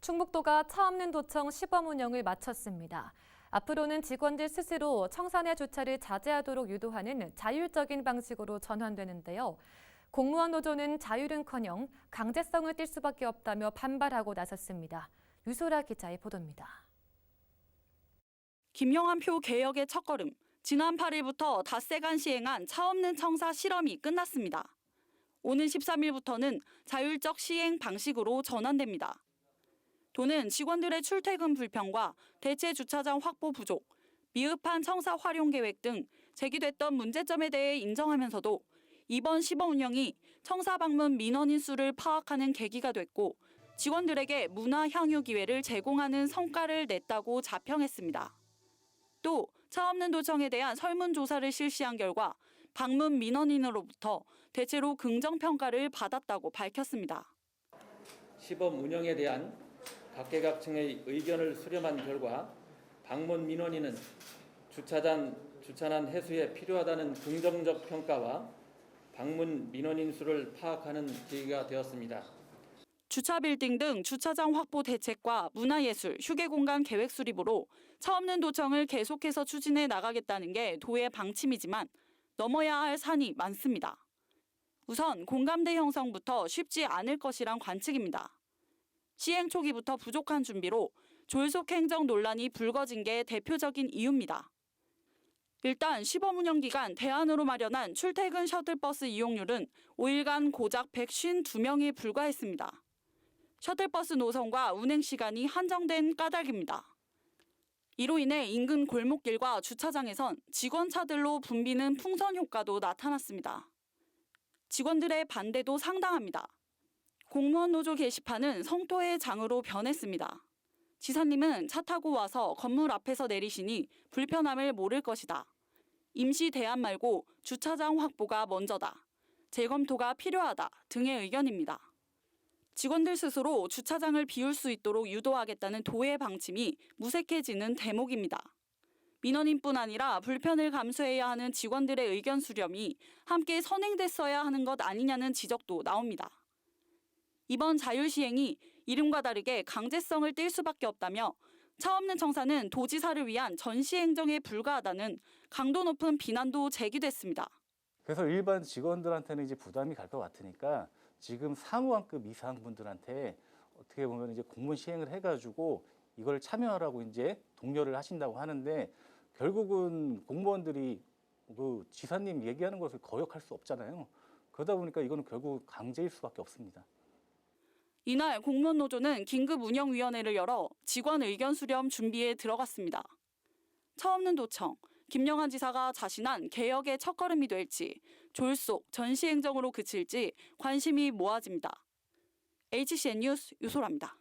충북도가 차 없는 도청 시범 운영을 마쳤습니다. 앞으로는 직원들 스스로 청사내 주차를 자제하도록 유도하는 자율적인 방식으로 전환되는데요. 공무원 노조는 자율은커녕 강제성을 띨 수밖에 없다며 반발하고 나섰습니다. 유소라 기자의 보도입니다. 김영환표 개혁의 첫걸음, 지난 8일부터 닷새간 시행한 차 없는 청사 실험이 끝났습니다. 오는 13일부터는 자율적 시행 방식으로 전환됩니다. 도는 직원들의 출퇴근 불편과 대체 주차장 확보 부족, 미흡한 청사 활용 계획 등 제기됐던 문제점에 대해 인정하면서도 이번 시범 운영이 청사 방문 민원인 수를 파악하는 계기가 됐고 직원들에게 문화 향유 기회를 제공하는 성과를 냈다고 자평했습니다. 또 차 없는 도청에 대한 설문조사를 실시한 결과 방문 민원인으로부터 대체로 긍정평가를 받았다고 밝혔습니다. 시범 운영에 대한 각계각층의 의견을 수렴한 결과 방문 민원인은 주차난 해소에 필요하다는 긍정적 평가와 방문 민원인 수를 파악하는 계기가 되었습니다. 주차 빌딩 등 주차장 확보 대책과 문화예술, 휴게공간 계획 수립으로 차 없는 도청을 계속해서 추진해 나가겠다는 게 도의 방침이지만 넘어야 할 산이 많습니다. 우선 공감대 형성부터 쉽지 않을 것이란 관측입니다. 시행 초기부터 부족한 준비로 졸속 행정 논란이 불거진 게 대표적인 이유입니다. 일단 시범 운영 기간 대안으로 마련한 출퇴근 셔틀버스 이용률은 5일간 고작 152명에 불과했습니다. 셔틀버스 노선과 운행 시간이 한정된 까닭입니다. 이로 인해 인근 골목길과 주차장에선 직원 차들로 붐비는 풍선 효과도 나타났습니다. 직원들의 반대도 상당합니다. 공무원 노조 게시판은 성토의 장으로 변했습니다. 지사님은 차 타고 와서 건물 앞에서 내리시니 불편함을 모를 것이다. 임시 대안 말고 주차장 확보가 먼저다. 재검토가 필요하다 등의 의견입니다. 직원들 스스로 주차장을 비울 수 있도록 유도하겠다는 도의 방침이 무색해지는 대목입니다. 민원인뿐 아니라 불편을 감수해야 하는 직원들의 의견 수렴이 함께 선행됐어야 하는 것 아니냐는 지적도 나옵니다. 이번 자율시행이 이름과 다르게 강제성을 띨 수밖에 없다며 차 없는 청사는 도지사를 위한 전시행정에 불과하다는 강도 높은 비난도 제기됐습니다. 그래서 일반 직원들한테는 이제 부담이 갈 것 같으니까 지금 사무관급 이상 분들한테 어떻게 보면 이제 공무원 시행을 해가지고 이걸 참여하라고 이제 독려를 하신다고 하는데 결국은 공무원들이 그 지사님 얘기하는 것을 거역할 수 없잖아요. 그러다 보니까 이거는 결국 강제일 수밖에 없습니다. 이날 공무원 노조는 긴급운영위원회를 열어 직원 의견 수렴 준비에 들어갔습니다. 차 없는 도청, 김영환 지사가 자신한 개혁의 첫걸음이 될지 졸속 전시행정으로 그칠지 관심이 모아집니다. HCN 뉴스 유소라입니다.